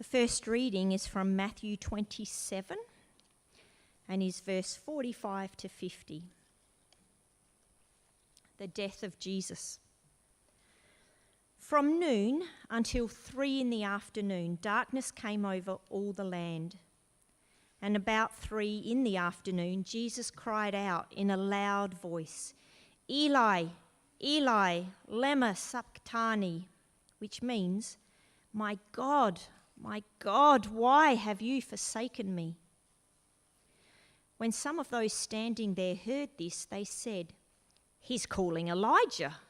The first reading is from Matthew 27 and is verse 45 to 50. The death of Jesus. From noon until 3 in the afternoon, darkness came over all the land. And about 3 in the afternoon, Jesus cried out in a loud voice, "Eli, Eli, lema sabachthani," which means, my God, why have you forsaken me?" When some of those standing there heard this, they said, "He's calling Elijah."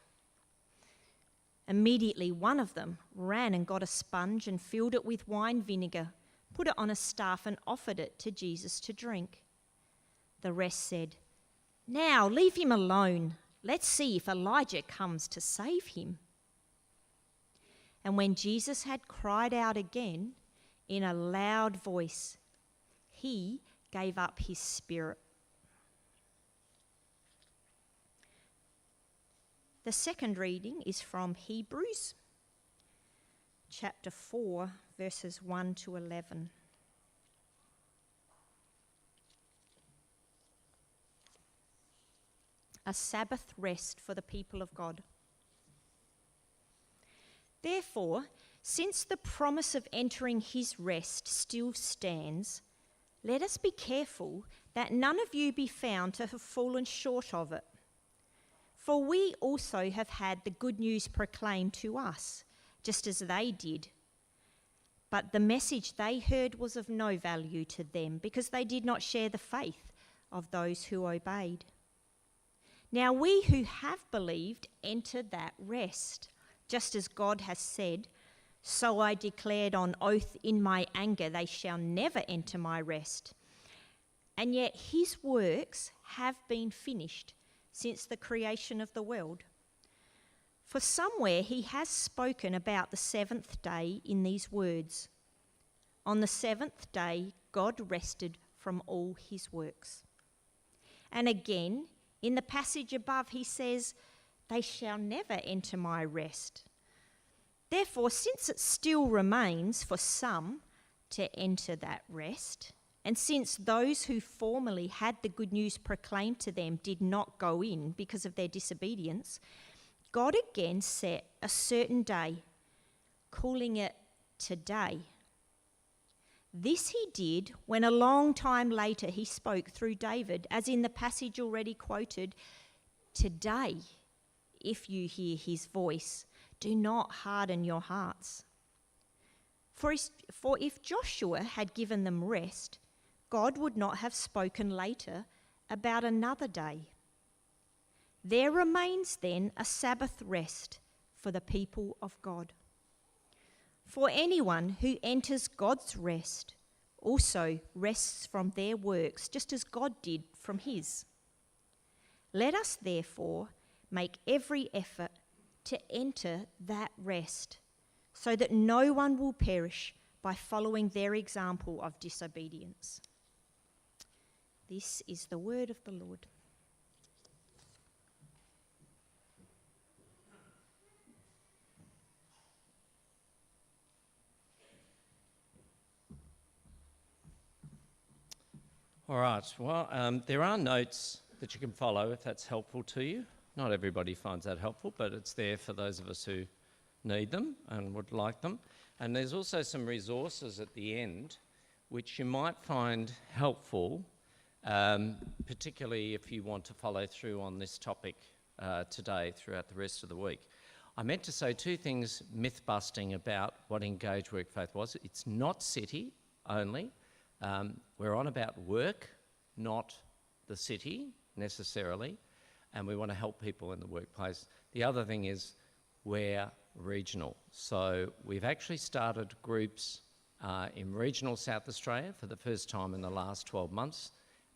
Immediately one of them ran and got a sponge and filled it with wine vinegar, put it on a staff and offered it to Jesus to drink. The rest said, "Now leave him alone. Let's see if Elijah comes to save him." And when Jesus had cried out again in a loud voice, he gave up his spirit. The second reading is from Hebrews, chapter 4, verses 1 to 11. A Sabbath rest for the people of God. Therefore, since the promise of entering his rest still stands, let us be careful that none of you be found to have fallen short of it. For we also have had the good news proclaimed to us, just as they did. But the message they heard was of no value to them, because they did not share the faith of those who obeyed. Now we who have believed enter that rest, just as God has said, "So I declared on oath in my anger, they shall never enter my rest." And yet his works have been finished since the creation of the world. For somewhere he has spoken about the seventh day in these words, "On the seventh day God rested from all his works." And again, in the passage above, he says, "They shall never enter my rest." Therefore, since it still remains for some to enter that rest, and since those who formerly had the good news proclaimed to them did not go in because of their disobedience, God again set a certain day, calling it today. This he did when a long time later he spoke through David, as in the passage already quoted, "Today, if you hear his voice, do not harden your hearts." For if Joshua had given them rest, God would not have spoken later about another day. There remains then a Sabbath rest for the people of God. For anyone who enters God's rest also rests from their works, just as God did from his. Let us therefore make every effort to enter that rest, so that no one will perish by following their example of disobedience. This is the word of the Lord. All right, well, there are notes that you can follow if that's helpful to you. Not everybody finds that helpful, but it's there for those of us who need them and would like them. And there's also some resources at the end which you might find helpful, particularly if you want to follow through on this topic today throughout the rest of the week. I meant to say two things myth-busting about what Engage Work Faith was. It's not city only. We're on about work, not the city necessarily, and we want to help people in the workplace. The other thing is we're regional. So we've actually started groups in regional South Australia for the first time in the last 12 months,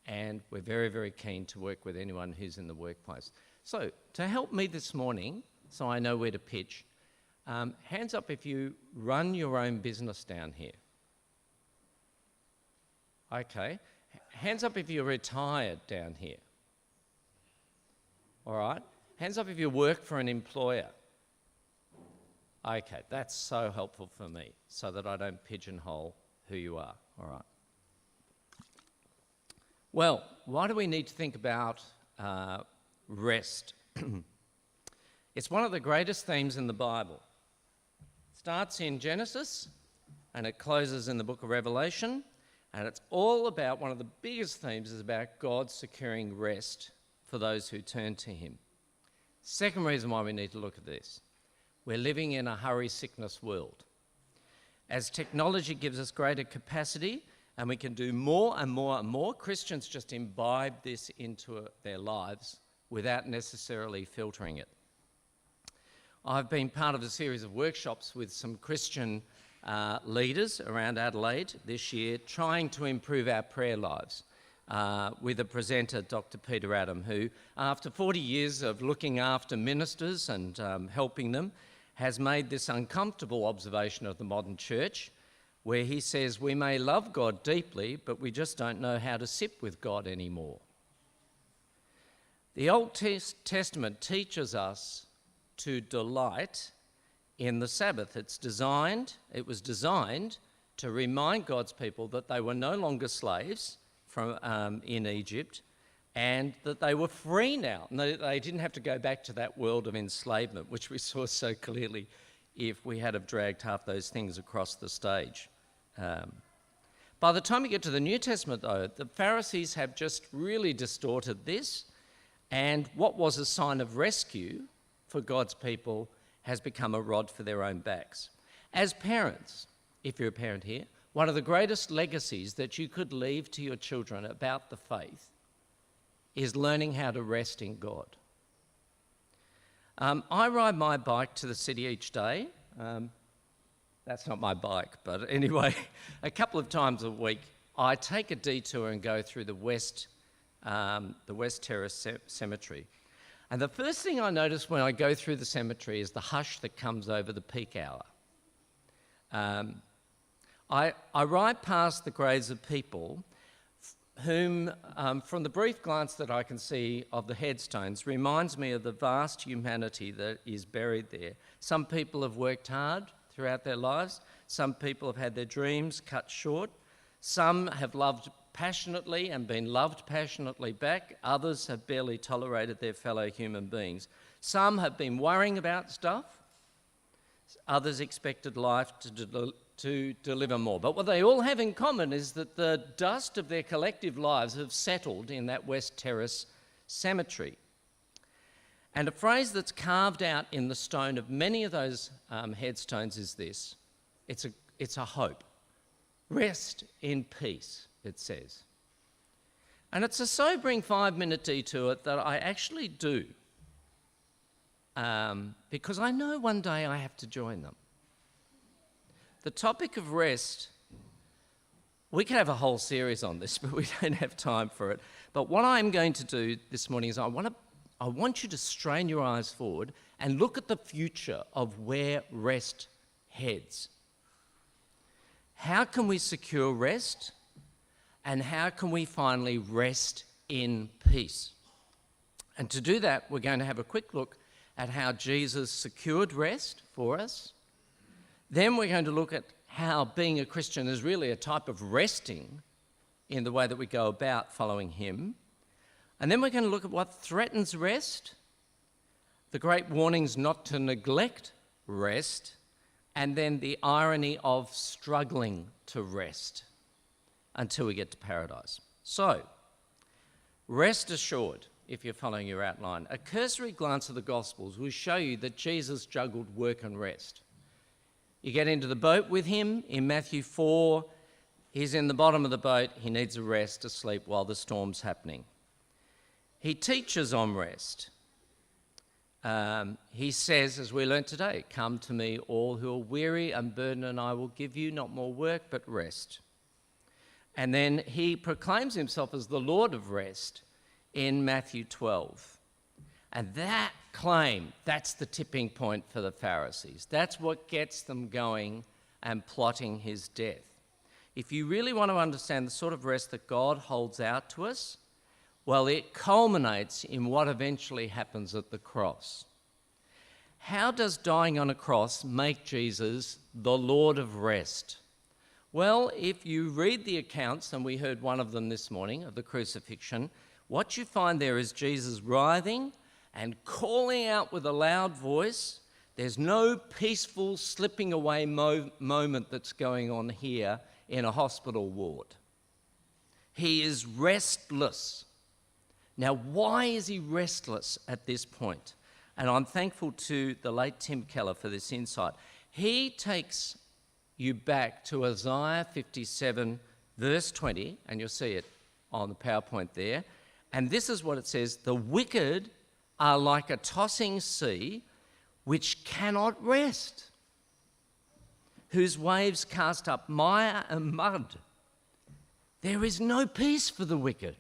and we're very, very keen to work with anyone who's in the workplace. So to help me this morning, so I know where to pitch, hands up if you run your own business down here. Okay. Hands up if you're retired down here. All right. Hands up if you work for an employer. Okay, that's so helpful for me so that I don't pigeonhole who you are. All right. Well, why do we need to think about rest? It's one of the greatest themes in the Bible. It starts in Genesis and it closes in the book of Revelation, and it's all about, one of the biggest themes is about God securing rest for those who turn to him. Second reason why we need to look at this. We're living in a hurry sickness world. As technology gives us greater capacity and we can do more and more and more, Christians just imbibe this into their lives without necessarily filtering it. I've been part of a series of workshops with some Christian leaders around Adelaide this year, trying to improve our prayer lives, with a presenter, Dr. Peter Adam, who, after 40 years of looking after ministers and helping them, has made this uncomfortable observation of the modern church, where he says we may love God deeply, but we just don't know how to sit with God anymore. The Old Testament teaches us to delight in the Sabbath. It was designed to remind God's people that they were no longer slaves in Egypt, and that they were free now. And they didn't have to go back to that world of enslavement, which we saw so clearly if we had have dragged half those things across the stage. By the time you get to the New Testament, though, the Pharisees have just really distorted this, and what was a sign of rescue for God's people has become a rod for their own backs. As parents, if you're a parent here, one of the greatest legacies that you could leave to your children about the faith is learning how to rest in God. I ride my bike to the city each day. That's not my bike, but anyway, a couple of times a week, I take a detour and go through the West Terrace Cemetery. And the first thing I notice when I go through the cemetery is the hush that comes over the peak hour. I ride past the graves of people whom, from the brief glance that I can see of the headstones, reminds me of the vast humanity that is buried there. Some people have worked hard throughout their lives. Some people have had their dreams cut short. Some have loved passionately and been loved passionately back. Others have barely tolerated their fellow human beings. Some have been worrying about stuff. Others expected life to deliver more. But what they all have in common is that the dust of their collective lives have settled in that West Terrace cemetery. And a phrase that's carved out in the stone of many of those headstones is this: it's a hope. Rest in peace, it says. And it's a sobering 5-minute detour that I actually do, because I know one day I have to join them. The topic of rest, we could have a whole series on this, but we don't have time for it. But what I'm going to do this morning is I want you to strain your eyes forward and look at the future of where rest heads. How can we secure rest? And how can we finally rest in peace? And to do that, we're going to have a quick look at how Jesus secured rest for us. Then we're going to look at how being a Christian is really a type of resting in the way that we go about following him. And then we're going to look at what threatens rest, the great warnings not to neglect rest, and then the irony of struggling to rest until we get to paradise. So, rest assured, if you're following your outline. A cursory glance at the Gospels will show you that Jesus juggled work and rest. You get into the boat with him in Matthew 4, he's in the bottom of the boat, he needs a rest to sleep while the storm's happening. He teaches on rest. He says, as we learnt today, "Come to me, all who are weary and burdened, and I will give you not more work, but rest." And then he proclaims himself as the Lord of rest in Matthew 12. And that claim, that's the tipping point for the Pharisees. That's what gets them going and plotting his death. If you really want to understand the sort of rest that God holds out to us, well, it culminates in what eventually happens at the cross. how does dying on a cross make Jesus the Lord of rest? Well, if you read the accounts, and we heard one of them this morning of the crucifixion, what you find there is Jesus writhing and calling out with a loud voice. There's no peaceful slipping away moment that's going on here in a hospital ward. He is restless. Now, why is he restless at this point? And I'm thankful to the late Tim Keller for this insight. He takes you back to Isaiah 57, verse 20, and you'll see it on the PowerPoint there. And this is what it says: the wicked are like a tossing sea which cannot rest, whose waves cast up mire and mud. There is no peace for the wicked.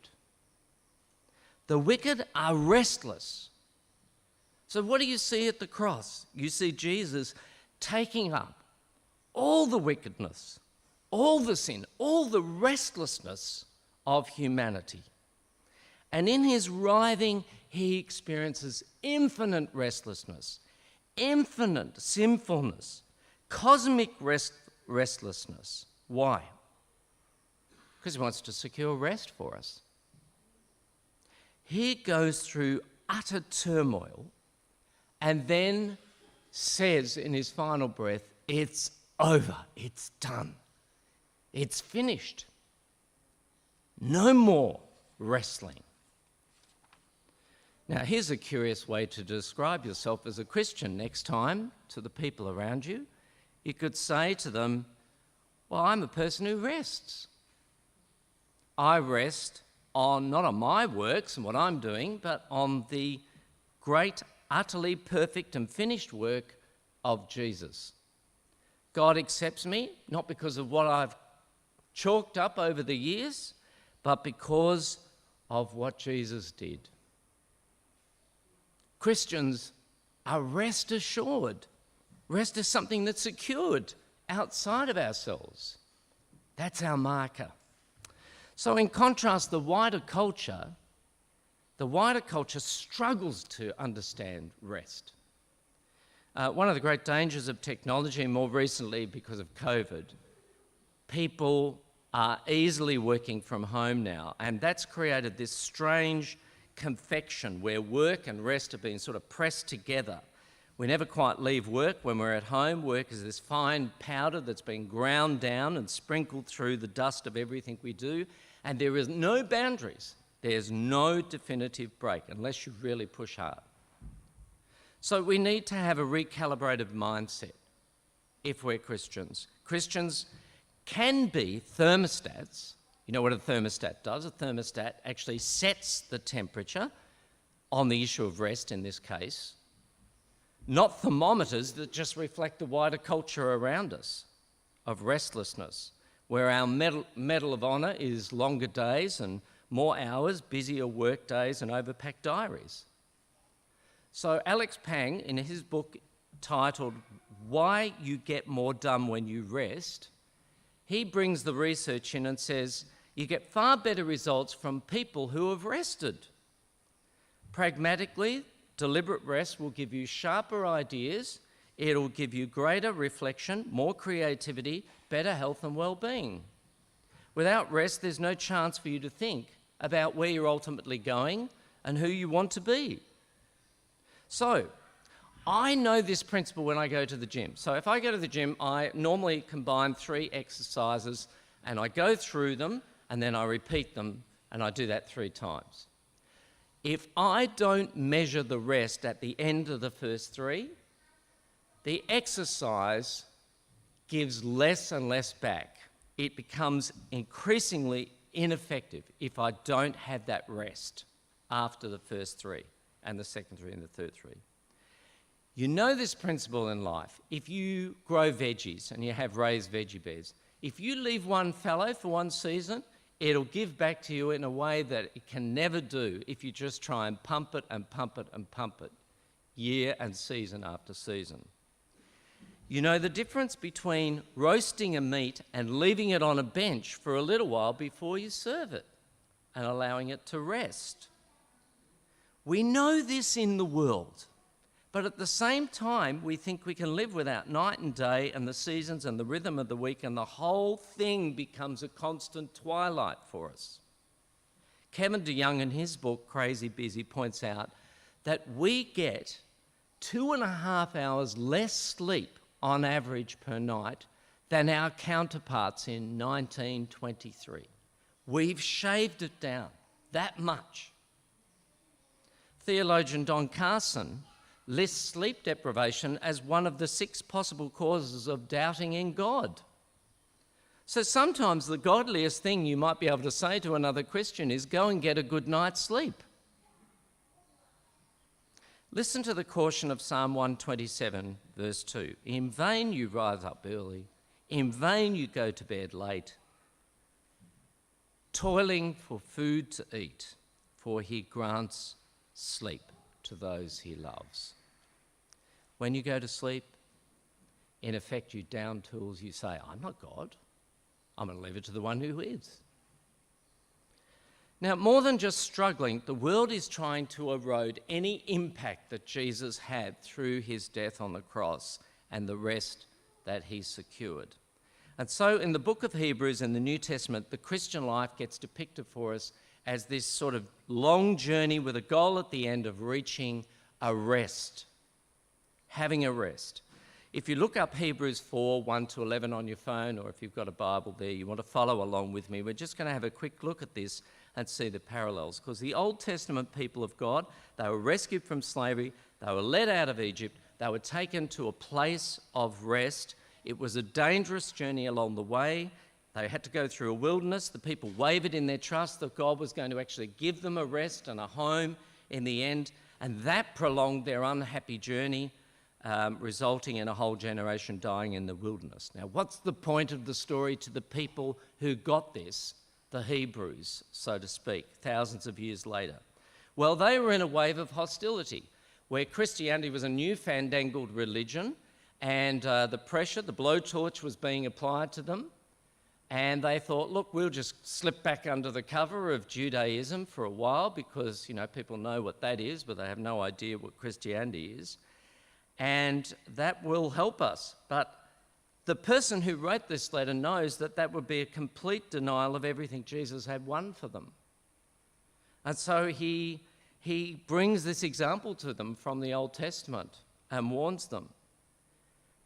The wicked are restless. So what do you see at the cross? You see Jesus taking up all the wickedness, all the sin, all the restlessness of humanity. And in his writhing, he experiences infinite restlessness, infinite sinfulness, cosmic restlessness. Why? Because he wants to secure rest for us. He goes through utter turmoil and then says in his final breath, it's over, it's done, it's finished. No more wrestling. Now, here's a curious way to describe yourself as a Christian next time to the people around you. You could say to them, well, I'm a person who rests. I rest not on my works and what I'm doing, but on the great, utterly perfect and finished work of Jesus. God accepts me, not because of what I've chalked up over the years, but because of what Jesus did. Christians are rest assured. Rest is something that's secured outside of ourselves. That's our marker. So in contrast, the wider culture struggles to understand rest. One of the great dangers of technology, and more recently because of COVID, people are easily working from home now, and that's created this strange confection where work and rest have been sort of pressed together. We never quite leave work when we're at home. Work is this fine powder that's been ground down and sprinkled through the dust of everything we do, and there is no boundaries. There's no definitive break unless you really push hard. So we need to have a recalibrated mindset if we're Christians. Christians can be thermostats. You know what a thermostat does? A thermostat actually sets the temperature on the issue of rest in this case, not thermometers that just reflect the wider culture around us of restlessness, where our medal of honour is longer days and more hours, busier work days and overpacked diaries. So Alex Pang, in his book titled Why You Get More Done When You Rest, he brings the research in and says, you get far better results from people who have rested. Pragmatically, deliberate rest will give you sharper ideas, it'll give you greater reflection, more creativity, better health and well-being. Without rest, there's no chance for you to think about where you're ultimately going and who you want to be. So, I know this principle when I go to the gym. So if I go to the gym, I normally combine 3 exercises and I go through them and then I repeat them, and I do that 3 times. If I don't measure the rest at the end of the first 3, the exercise gives less and less back. It becomes increasingly ineffective if I don't have that rest after the first 3 and the second 3 and the third 3. You know this principle in life. If you grow veggies and you have raised veggie beds, if you leave one fallow for one season, it'll give back to you in a way that it can never do if you just try and pump it and pump it and pump it year and season after season. You know the difference between roasting a meat and leaving it on a bench for a little while before you serve it and allowing it to rest. We know this in the world, But at the same time, we think we can live without night and day and the seasons and the rhythm of the week, and the whole thing becomes a constant twilight for us. Kevin DeYoung, in his book, Crazy Busy, points out that we get 2.5 hours less sleep on average per night than our counterparts in 1923. We've shaved it down that much. Theologian Don Carson lists sleep deprivation as one of the 6 possible causes of doubting in God. So sometimes the godliest thing you might be able to say to another Christian is go and get a good night's sleep. Listen to the caution of Psalm 127, verse 2. In vain you rise up early, in vain you go to bed late, toiling for food to eat, for he grants sleep to those he loves. When you go to sleep, in effect you down tools, you say, I'm not God. I'm going to leave it to the one who is. Now, more than just struggling, the world is trying to erode any impact that Jesus had through his death on the cross and the rest that he secured. And so in the book of Hebrews in the New Testament, the Christian life gets depicted for us as this sort of long journey with a goal at the end of reaching a rest, having a rest. If you look up Hebrews 4, 1-11 on your phone, or if you've got a Bible there, you want to follow along with me, we're just going to have a quick look at this and see the parallels. Because the Old Testament people of God, they were rescued from slavery, they were led out of Egypt, they were taken to a place of rest. It was a dangerous journey along the way. They had to go through a wilderness. The people wavered in their trust that God was going to actually give them a rest and a home in the end, and that prolonged their unhappy journey, resulting in a whole generation dying in the wilderness. Now, what's the point of the story to the people who got this, the Hebrews, so to speak, thousands of years later? Well, they were in a wave of hostility where Christianity was a new fandangled religion, and the pressure, the blowtorch was being applied to them. And they thought, look, we'll just slip back under the cover of Judaism for a while because, people know what that is, but they have no idea what Christianity is. And that will help us. But the person who wrote this letter knows that that would be a complete denial of everything Jesus had won for them. And so he brings this example to them from the Old Testament and warns them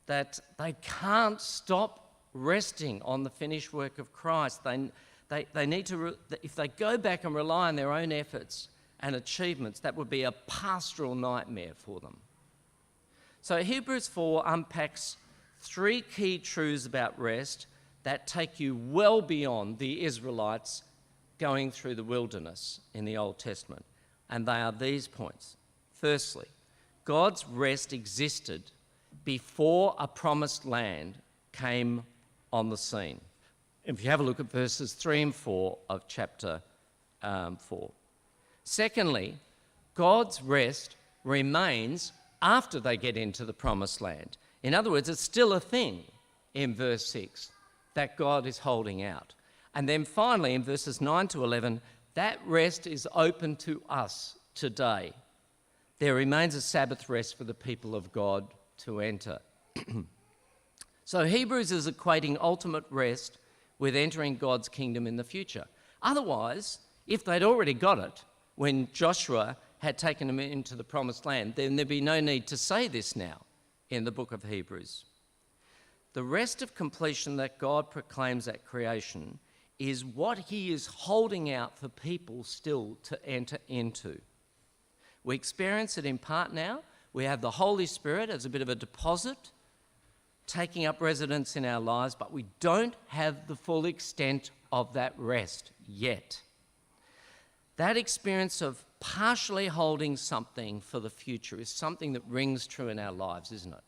that they can't stop resting on the finished work of Christ. They need to, if they go back and rely on their own efforts and achievements, that would be a pastoral nightmare for them. So Hebrews 4 unpacks 3 key truths about rest that take you well beyond the Israelites going through the wilderness in the Old Testament. And they are these points. Firstly, God's rest existed before a promised land came on the scene. If you have a look at verses 3 and 4 of chapter 4. Secondly, God's rest remains after they get into the promised land. In other words, it's still a thing in verse 6 that God is holding out. And then finally, in verses 9-11, that rest is open to us today. There remains a Sabbath rest for the people of God to enter. So Hebrews is equating ultimate rest with entering God's kingdom in the future. Otherwise, if they'd already got it when Joshua had taken them into the promised land, then there'd be no need to say this now in the book of Hebrews. The rest of completion that God proclaims at creation is what he is holding out for people still to enter into. We experience it in part now. We have the Holy Spirit as a bit of a deposit taking up residence in our lives, but we don't have the full extent of that rest yet. That experience of partially holding something for the future is something that rings true in our lives, isn't it?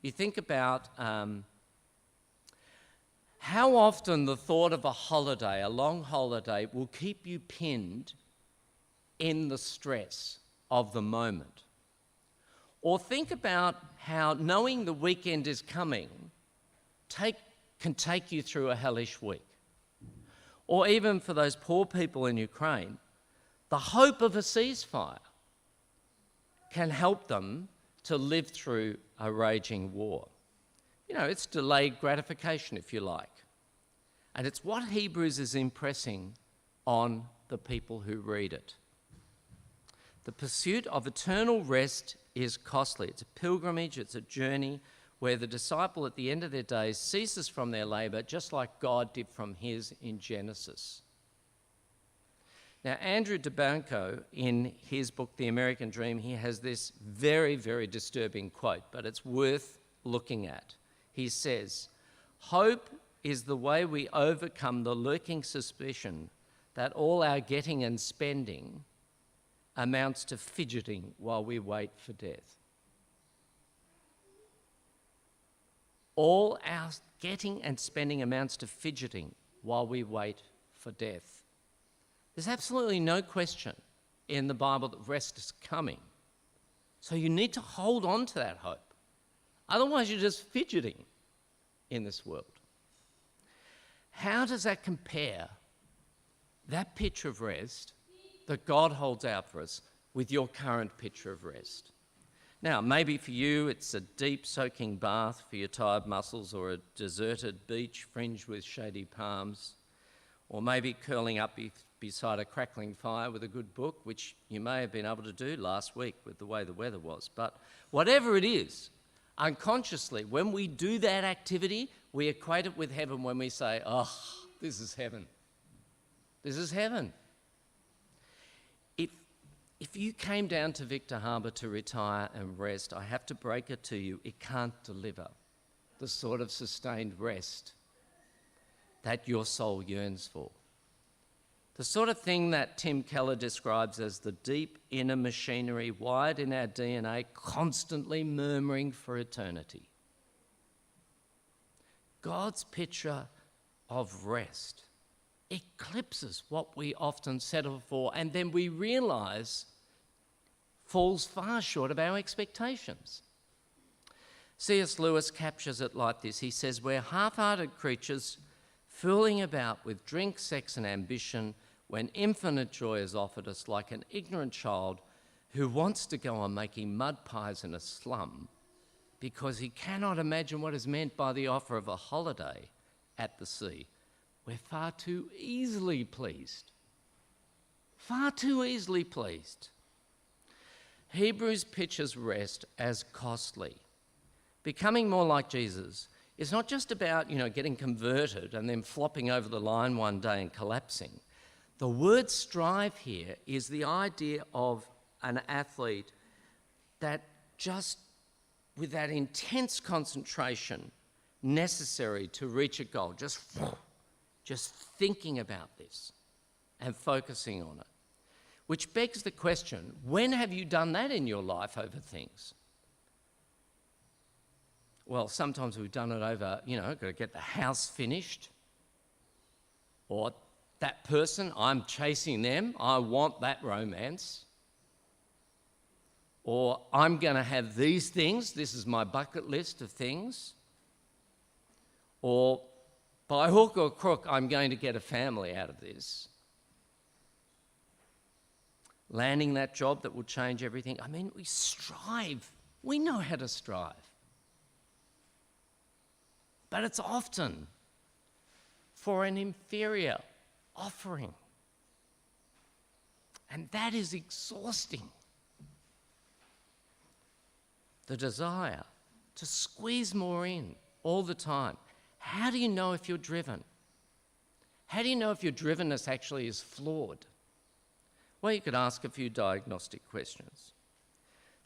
You think about how often the thought of a holiday, a long holiday, will keep you pinned in the stress of the moment. Or think about how knowing the weekend is coming can take you through a hellish week. Or even for those poor people in Ukraine, the hope of a ceasefire can help them to live through a raging war. You know, it's delayed gratification, if you like. And it's what Hebrews is impressing on the people who read it. The pursuit of eternal rest is costly. It's a pilgrimage, it's a journey where the disciple at the end of their days ceases from their labour, just like God did from his in Genesis. Now, Andrew DeBanco, in his book, The American Dream, he has this very, very disturbing quote, but it's worth looking at. He says, "Hope is the way we overcome the lurking suspicion that all our getting and spending amounts to fidgeting while we wait for death." All our getting and spending amounts to fidgeting while we wait for death. There's absolutely no question in the Bible that rest is coming. So you need to hold on to that hope. Otherwise, you're just fidgeting in this world. How does that compare, that picture of rest that God holds out for us, with your current picture of rest? Now, maybe for you it's a deep soaking bath for your tired muscles, or a deserted beach fringed with shady palms, or maybe curling up beside a crackling fire with a good book, which you may have been able to do last week with the way the weather was. But whatever it is, unconsciously, when we do that activity, we equate it with heaven when we say, "Oh, this is heaven. This is heaven." If you came down to Victor Harbour to retire and rest, I have to break it to you, it can't deliver the sort of sustained rest that your soul yearns for. The sort of thing that Tim Keller describes as the deep inner machinery wired in our DNA, constantly murmuring for eternity. God's picture of rest eclipses what we often settle for, and then we realise falls far short of our expectations. C.S. Lewis captures it like this. He says, "We're half-hearted creatures fooling about with drink, sex and ambition when infinite joy is offered us, like an ignorant child who wants to go on making mud pies in a slum because he cannot imagine what is meant by the offer of a holiday at the sea. We're far too easily pleased. Far too easily pleased." Hebrews pictures rest as costly. Becoming more like Jesus is not just about, getting converted and then flopping over the line one day and collapsing. The word strive here is the idea of an athlete that just with that intense concentration necessary to reach a goal, just thinking about this and focusing on it. Which begs the question, when have you done that in your life over things? Well, sometimes we've done it over, got to get the house finished, or that person, I'm chasing them, I want that romance, or I'm going to have these things, this is my bucket list of things, or by hook or crook, I'm going to get a family out of this. Landing that job that will change everything. I mean, we strive. We know how to strive. But it's often for an inferior offering. And that is exhausting. The desire to squeeze more in all the time. How do you know if you're driven? How do you know if your drivenness actually is flawed? Well, you could ask a few diagnostic questions.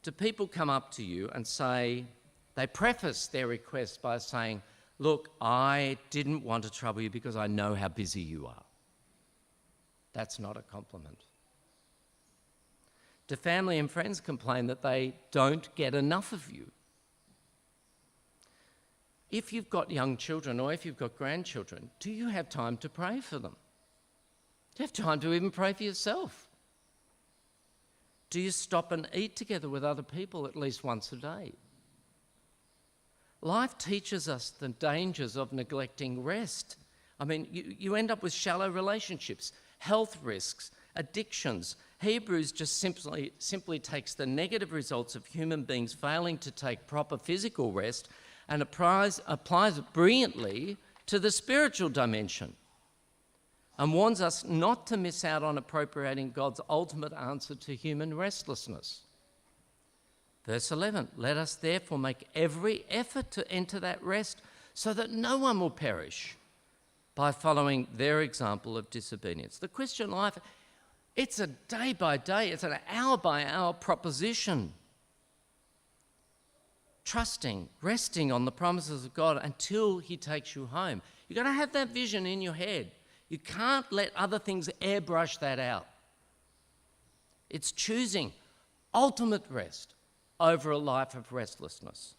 Do people come up to you and say, they preface their request by saying, "Look, I didn't want to trouble you because I know how busy you are." That's not a compliment. Do family and friends complain that they don't get enough of you? If you've got young children or if you've got grandchildren, do you have time to pray for them? Do you have time to even pray for yourself? Do you stop and eat together with other people at least once a day? Life teaches us the dangers of neglecting rest. I mean, you end up with shallow relationships, health risks, addictions, Hebrews just simply takes the negative results of human beings failing to take proper physical rest and applies it brilliantly to the spiritual dimension, and warns us not to miss out on appropriating God's ultimate answer to human restlessness. Verse 11, let us therefore make every effort to enter that rest so that no one will perish by following their example of disobedience. The Christian life, it's a day by day, it's an hour by hour proposition. Trusting, resting on the promises of God until he takes you home. You've got to have that vision in your head. You can't let other things airbrush that out. It's choosing ultimate rest over a life of restlessness.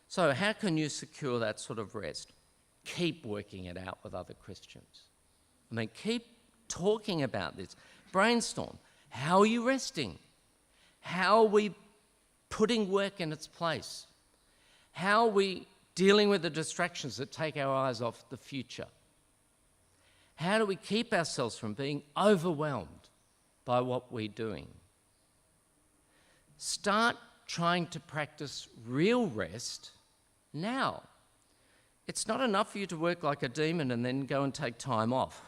So how can you secure that sort of rest? Keep working it out with other Christians. I mean, keep talking about this. Brainstorm. How are you resting? How are we putting work in its place? How are we dealing with the distractions that take our eyes off the future? How do we keep ourselves from being overwhelmed by what we're doing? Start trying to practice real rest now. It's not enough for you to work like a demon and then go and take time off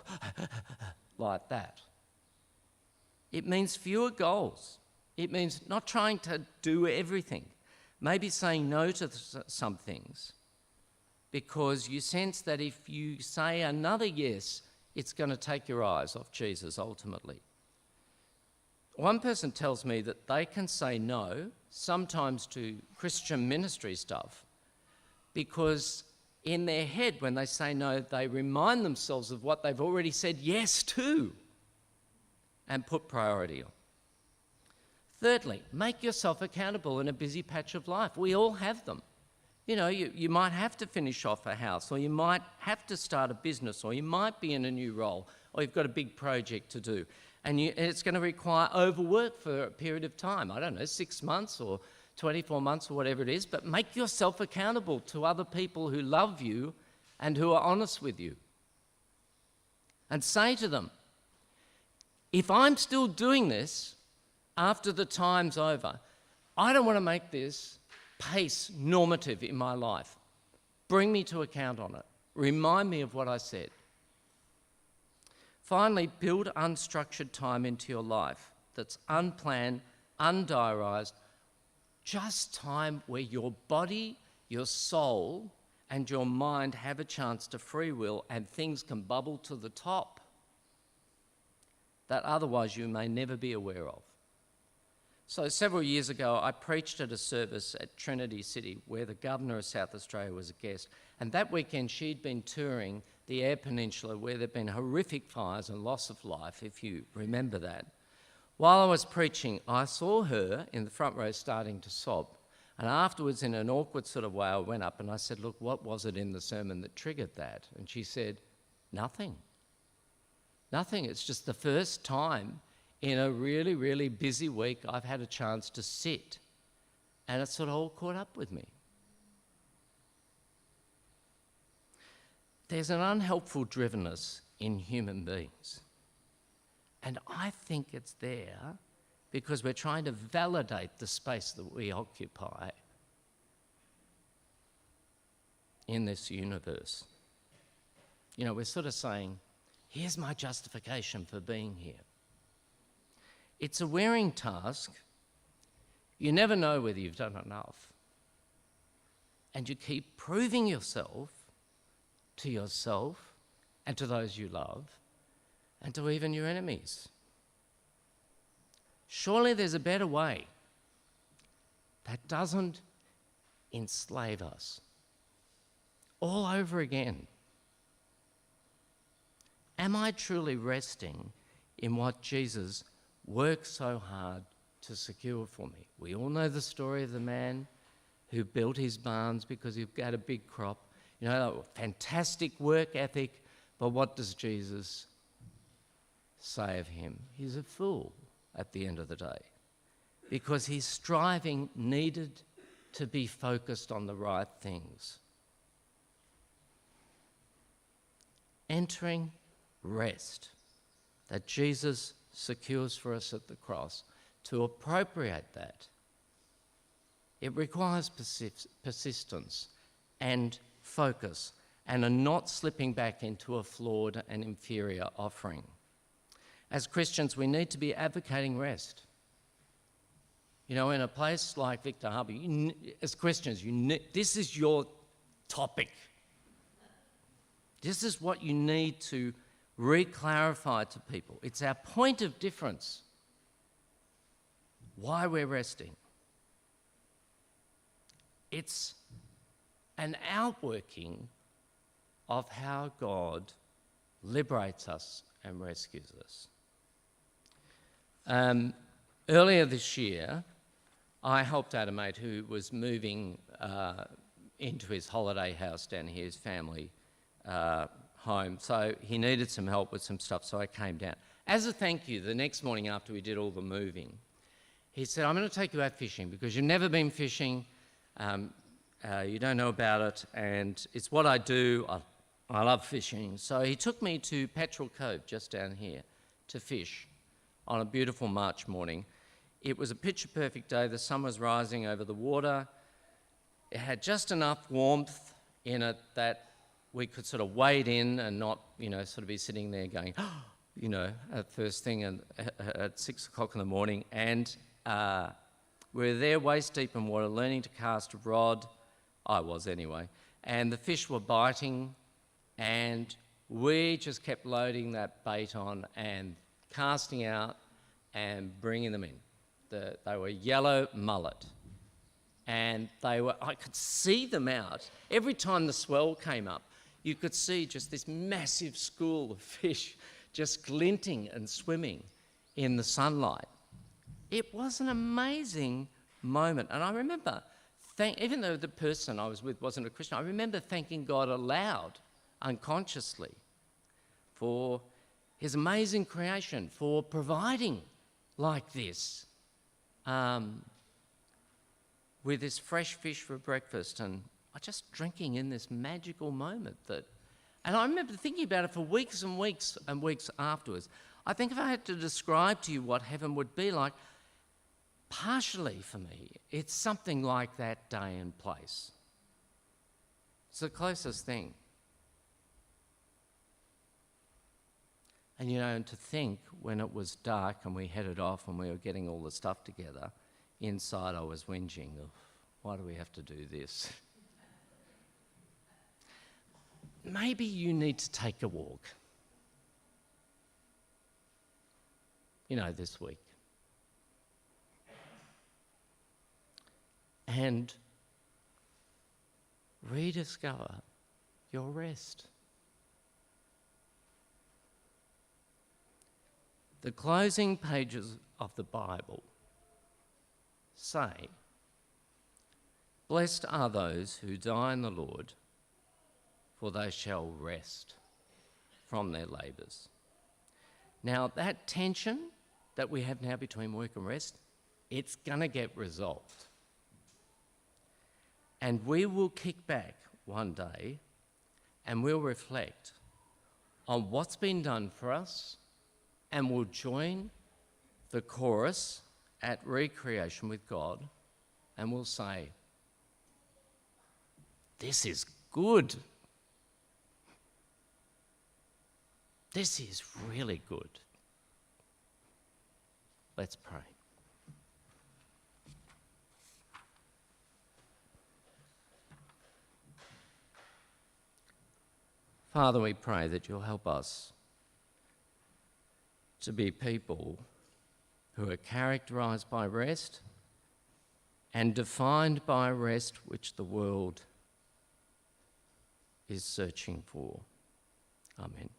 like that. It means fewer goals. It means not trying to do everything. Maybe saying no to some things because you sense that if you say another yes, it's going to take your eyes off Jesus ultimately. One person tells me that they can say no sometimes to Christian ministry stuff because in their head when they say no, they remind themselves of what they've already said yes to and put priority on. Thirdly, make yourself accountable in a busy patch of life. We all have them. You know, you might have to finish off a house, or you might have to start a business, or you might be in a new role, or you've got a big project to do. And it's going to require overwork for a period of time. I don't know, 6 months or 24 months or whatever it is, but make yourself accountable to other people who love you and who are honest with you. And say to them, if I'm still doing this after the time's over, I don't want to make this pace normative in my life. Bring me to account on it. Remind me of what I said. Finally, build unstructured time into your life that's unplanned, undiarised, just time where your body, your soul, and your mind have a chance to free will and things can bubble to the top that otherwise you may never be aware of. So several years ago, I preached at a service at Trinity City where the Governor of South Australia was a guest. And that weekend, she'd been touring the Eyre Peninsula where there'd been horrific fires and loss of life, if you remember that. While I was preaching, I saw her in the front row starting to sob. And afterwards, in an awkward sort of way, I went up and I said, look, what was it in the sermon that triggered that? And she said, nothing. Nothing. It's just the first time in a really, really busy week, I've had a chance to sit, and it's sort of all caught up with me. There's an unhelpful drivenness in human beings, and I think it's there because we're trying to validate the space that we occupy in this universe. You know, we're sort of saying, here's my justification for being here. It's a wearing task. You never know whether you've done enough. And you keep proving yourself and to those you love and to even your enemies. Surely there's a better way that doesn't enslave us all over again. Am I truly resting in what Jesus worked so hard to secure for me? We all know the story of the man who built his barns because he had a big crop. You know, fantastic work ethic, but what does Jesus say of him? He's a fool at the end of the day because his striving needed to be focused on the right things. Entering rest that Jesus secures for us at the cross, to appropriate that, it requires persistence and focus and a not slipping back into a flawed and inferior offering. As Christians, we need to be advocating rest. You know, in a place like Victor Harbour, as Christians, this is your topic. This is what you need to re-clarify to people. It's our point of difference, why we're resting. It's an outworking of how God liberates us and rescues us. Earlier this year, I helped out a mate who was moving into his holiday house down here, his family home. So he needed some help with some stuff, so I came down. As a thank you, the next morning after we did all the moving, he said, I'm going to take you out fishing because you've never been fishing, you don't know about it, and it's what I do. I love fishing. So he took me to Petrel Cove, just down here, to fish on a beautiful March morning. It was a picture-perfect day. The sun was rising over the water. It had just enough warmth in it that we could sort of wade in and not, sort of be sitting there going, at first thing and at 6 o'clock in the morning. And we were there waist deep in water, learning to cast a rod. I was anyway. And the fish were biting, and we just kept loading that bait on and casting out and bringing them in. They were yellow mullet, and I could see them out. Every time the swell came up, you could see just this massive school of fish just glinting and swimming in the sunlight. It was an amazing moment, and I remember, even though the person I was with wasn't a Christian, I remember thanking God aloud, unconsciously, for his amazing creation, for providing like this, with this fresh fish for breakfast, and just drinking in this magical moment and I remember thinking about it for weeks and weeks and weeks afterwards. I think if I had to describe to you what heaven would be like, partially for me, it's something like that day and place. It's the closest thing. And to think when it was dark and we headed off and we were getting all the stuff together, inside I was whinging, why do we have to do this? Maybe you need to take a walk, this week. And rediscover your rest. The closing pages of the Bible say, "Blessed are those who die in the Lord, for they shall rest from their labours." Now, that tension that we have now between work and rest, it's going to get resolved. And we will kick back one day and we'll reflect on what's been done for us, and we'll join the chorus at recreation with God and we'll say, this is good. This is really good. Let's pray. Father, we pray that you'll help us to be people who are characterised by rest and defined by rest which the world is searching for. Amen.